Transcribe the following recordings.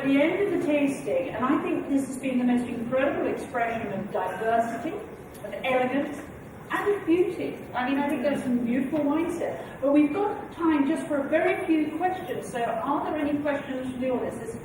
at the end of the tasting, and I think this has been the most incredible expression of diversity, of elegance, and of beauty. I mean, I think there's some beautiful wines here. But we've got time just for a very few questions. So are there any questions from the audience?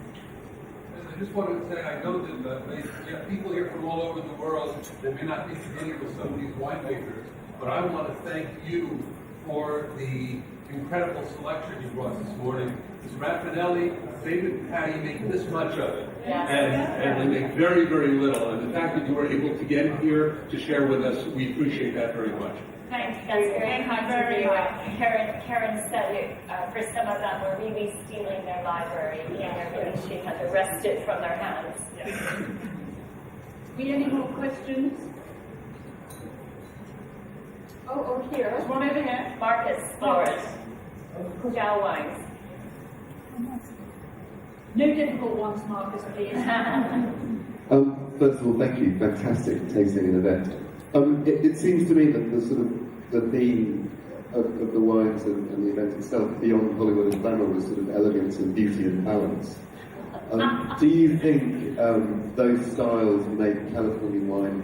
I just wanted to say, I know that we have people here from all over the world that may not be familiar with some of these winemakers, but I want to thank you for the incredible selection you brought this morning. It's Raffinelli, David Patty make this much of it, and they make very, very little. And the fact that you were able to get here to share with us, we appreciate that very much. Thank you. That's very kind of you. Karen said it, for some of them, we're really stealing their library. She had to wrest it from their hands. Any more questions? Oh, here. There's one over here. Marcus Flores. Gal Wines. No difficult ones, Marcus, please. First of all, thank you. Fantastic tasting and event. It seems to me that the sort of the theme of the wines and the event itself, beyond Hollywood and glamour, was sort of elegance and beauty and balance. Do you think those styles make Californian wine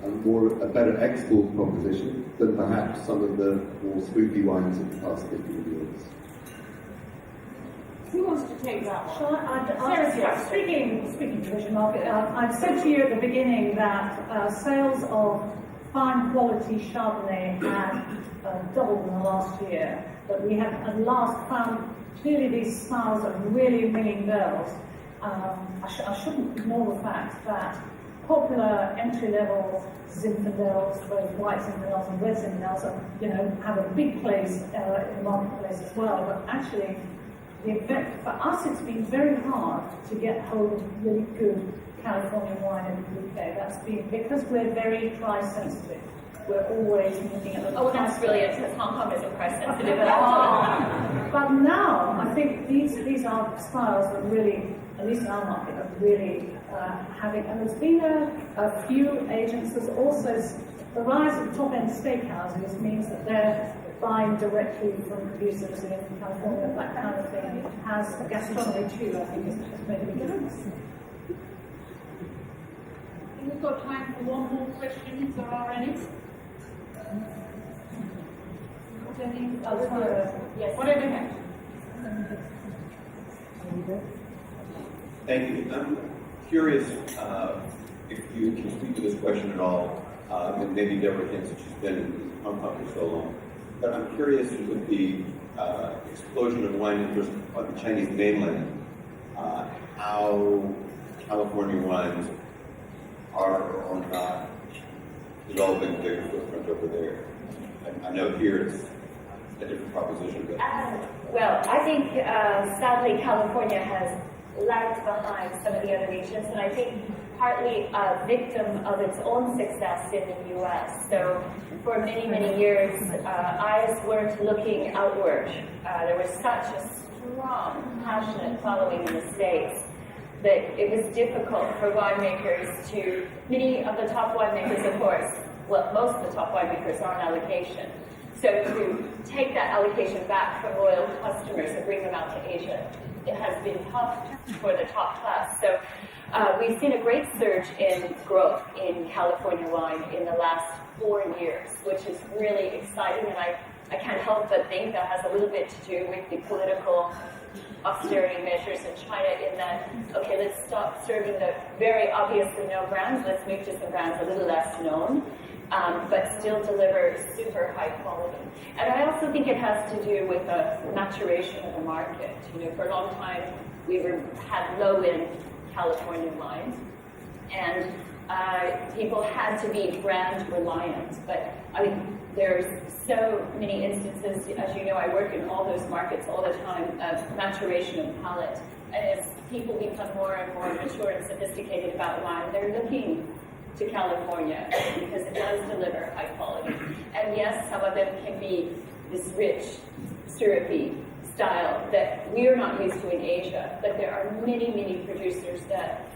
a better export proposition than perhaps some of the more spooky wines of the past 50 years? Who wants to take that one? Shall I? Speaking to Vision Market, I said to you at the beginning that sales of fine quality Chardonnay had doubled in the last year, but we have at last found clearly these styles are really ringing bells. I shouldn't ignore the fact that popular entry-level Zinfandels, both white Zinfandels and red Zinfandels, have a big place in the marketplace as well. But actually, for us, it's been very hard to get hold of really good Californian wine in the UK. That's been because we're very price sensitive. We're always looking at the Oh, that's brilliant, because Hong Kong isn't price sensitive at all. But now, I think these are styles that really, at least in our market, are really having, and there's been a few agents. There's also the rise of top-end steakhouses means that they're buying directly from producers in California, that kind of thing. It has gastronomy too, I think, has made a big difference. I think we've got time for one more question, if there are any. Yes. What over here? Thank you. I'm curious if you can speak to this question at all, and maybe Deborah can, since she's been in Hong Kong for so long. But I'm curious with the explosion of wine interest on the Chinese mainland, how California wines are or not developing a bigger footprint over there. I know here it's a different proposition. But Well, I think sadly California has lagged behind some of the other regions, and I think partly a victim of its own success in the U.S. So for many, many years, eyes weren't looking outward. There was such a strong, passionate following in the States that it was difficult for winemakers to, many of the top winemakers, of course, well, most of the top winemakers are on allocation. So to take that allocation back from loyal customers and bring them out to Asia, it has been tough for the top class. So we've seen a great surge in growth in California wine in the last 4 years, which is really exciting, and I can't help but think that has a little bit to do with the political austerity measures in China, in that, okay, let's stop serving the very obviously known brands, let's move to some brands a little less known, but still deliver super high quality. And I also think it has to do with the maturation of the market. For a long time, we had low-end California wines, and people had to be brand reliant. But I mean, there's so many instances, as you know, I work in all those markets all the time, of maturation of palate. And as people become more and more mature and sophisticated about wine, they're looking to California because it does deliver high quality. And yes, some of them can be this rich, syrupy style that we are not used to in Asia, but there are many, many producers that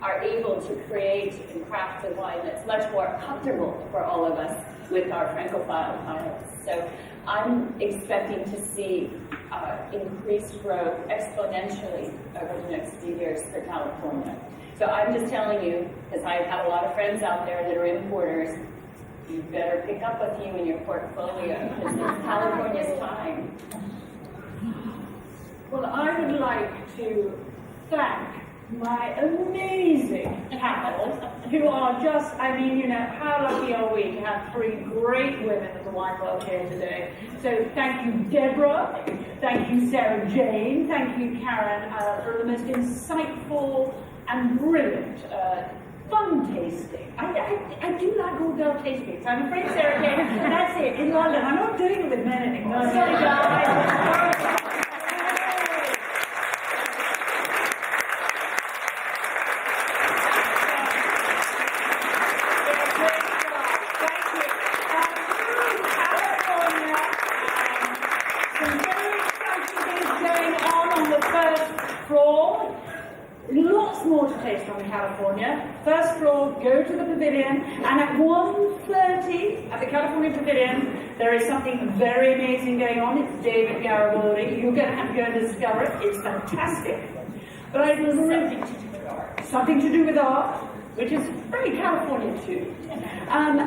are able to create and craft a wine that's much more comfortable for all of us with our Francophile pilots. So I'm expecting to see increased growth exponentially over the next few years for California. So I'm just telling you, because I have a lot of friends out there that are importers, you better pick up a few in your portfolio, because it's California's time. Well, I would like to thank my amazing panel, who are just, I mean, you know, how lucky are we to have three great women of the wine world here today. So thank you, Deborah. Thank you, Sarah Jane. Thank you, Karen, for the most insightful and brilliant, fun tasting. I do like all girl tastings. I'm afraid, Sarah Jane, that's it, in London. I'm not doing it with men anymore. Sorry, guys. More to taste from California. First floor, go to the pavilion, and at 1:30 at the California Pavilion, there is something very amazing going on. It's David Garibaldi. You're going to have to go and discover it. It's fantastic. But I was something to do with art, which is very California too. And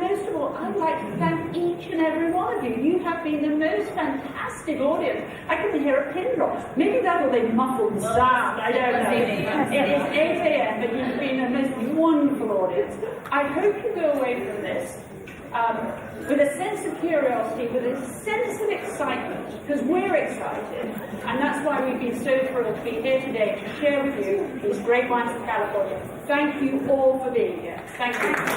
most of all, I'd like to thank each and every one of you. You have been the most fantastic audience. I couldn't hear a pin drop. Maybe that was a muffled sound. I don't know. It is 8 a.m., but you've been the most wonderful audience. I hope you go away from this with a sense of curiosity, with a sense of excitement, because we're excited, and that's why we've been so thrilled to be here today to share with you these great wines of California. Thank you all for being here. Thank you.